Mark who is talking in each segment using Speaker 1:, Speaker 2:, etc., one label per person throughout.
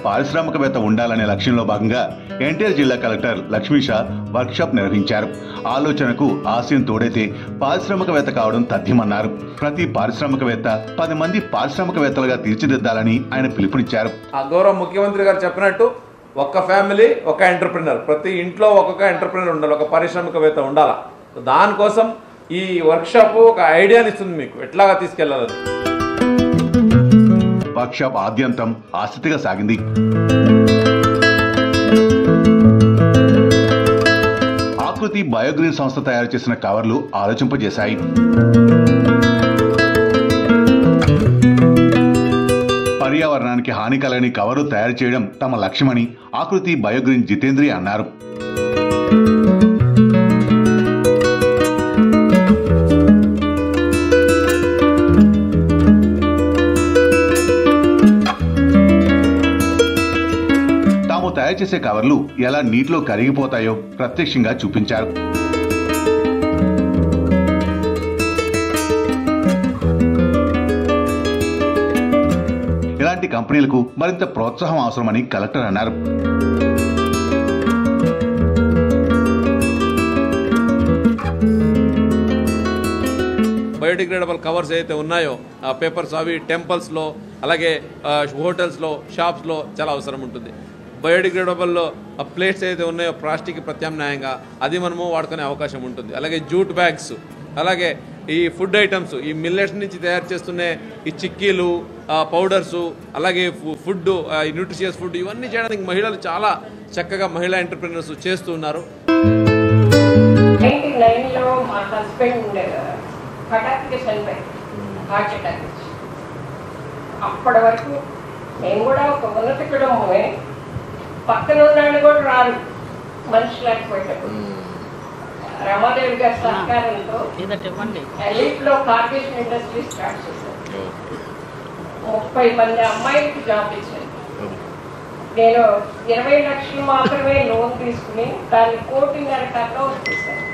Speaker 1: పారిశ్రామికవేత్త ఉండాలనే లక్ష్యంలో భాగంగా ఎన్టీఆర్ జిల్లా కలెక్టర్ లక్ష్మీషా వర్క్షాప్ నిర్వహించారు. ఆలోచనకు ఆశయం తోడైతే పారిశ్రామికవేత్త కావడం తథ్యమన్నారు. ప్రతి పారిశ్రామికవేత్త 10 మంది పారిశ్రామికవేత్తలుగా తీర్చిదిద్దాలని ఆయన పిలుపునిచ్చారు.
Speaker 2: గౌరవ ముఖ్యమంత్రి గారు చెప్పినట్టు ఒక్క ఫ్యామిలీ ఒక ఎంటర్ప్రినర్, ప్రతి ఇంట్లో ఒక్కొక్క ఎంటర్ప్రినర్ ఉండాలి, ఒక పారిశ్రామికవేత్త ఉండాలి. దానికోసం ఈ వర్క్షాప్ ఒక ఐడియాని ఇస్తుంది మీకు ఎట్లాగా తీసుకెళ్లాలని.
Speaker 1: వర్క్షాప్ ఆద్యంతం ఆసక్తిగా సాగింది. ఆకృతి బయోగ్రీన్ సంస్థ తయారు చేసిన కవర్లు ఆలోచింపజేశాయి. పర్యావరణానికి హాని కలగని కవర్లు తయారు చేయడం తమ లక్ష్యమని ఆకృతి బయోగ్రీన్ జితేంద్రి అన్నారు. తయారు చేసే కవర్లు ఎలా నీటిలో కరిగిపోతాయో ప్రత్యక్షంగా చూపించారు. ఇలాంటి కంపెనీలకు మరింత ప్రోత్సాహం అవసరమని కలెక్టర్ అన్నారు.
Speaker 2: బయోడిగ్రేడబుల్ కవర్స్ అయితే ఉన్నాయో ఆ పేపర్స్ అవి టెంపుల్స్లో అలాగే హోటల్స్లో షాప్స్లో చాలా అవసరం ఉంటుంది. బయోడిగ్రేడబుల్లో ప్లేట్స్ ఏదైతే ఉన్నాయో ప్లాస్టిక్ ప్రత్యామ్నాయంగా అది మనము వాడుకునే అవకాశం ఉంటుంది. అలాగే జూట్ బ్యాగ్స్, అలాగే ఈ ఫుడ్ ఐటమ్స్, ఈ మిల్లెట్స్ నుంచి తయారు చేస్తున్న ఈ చిక్కీలు, పౌడర్సు, అలాగే ఫుడ్, న్యూట్రిషియస్ ఫుడ్, ఇవన్నీ చేయడానికి మహిళలు చాలా చక్కగా మహిళా ఎంటర్ప్రినర్స్ చేస్తూ ఉన్నారు.
Speaker 3: 99లో మా హస్బెండ్ హఠాత్తుగా చనిపోయారు, హార్ట్ అటాక్ వచ్చి. అప్పటి వరకు మేము కూడా ఒక ఉన్నత కుటుంబమే, పక్కన ఉన్నాడు కూడా రాదు మనిషి లేకపోయేటప్పుడు. రమాదేవి గారి సహకారంతో ఎలిట్లో కార్పొరేషన్ ఇండస్ట్రీ స్టార్ట్ చేశారు. 30 మంది అమ్మాయిలకు జాబ్ ఇచ్చారు. నేను 20 లక్షలు మాత్రమే లోన్ తీసుకుని దాన్ని 1.5 టర్నోవర్ చేశాను.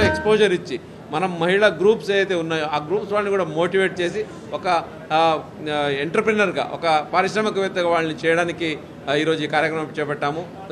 Speaker 2: ఎక్స్పోజర్ ఇచ్చి మనం మహిళా గ్రూప్స్ ఏదైతే ఉన్నాయో ఆ గ్రూప్స్ వాళ్ళని కూడా మోటివేట్ చేసి ఒక ఎంటర్ప్రినర్గా, ఒక పారిశ్రామికవేత్తగా వాళ్ళని చేయడానికి ఈరోజు ఈ కార్యక్రమం చేపట్టాము.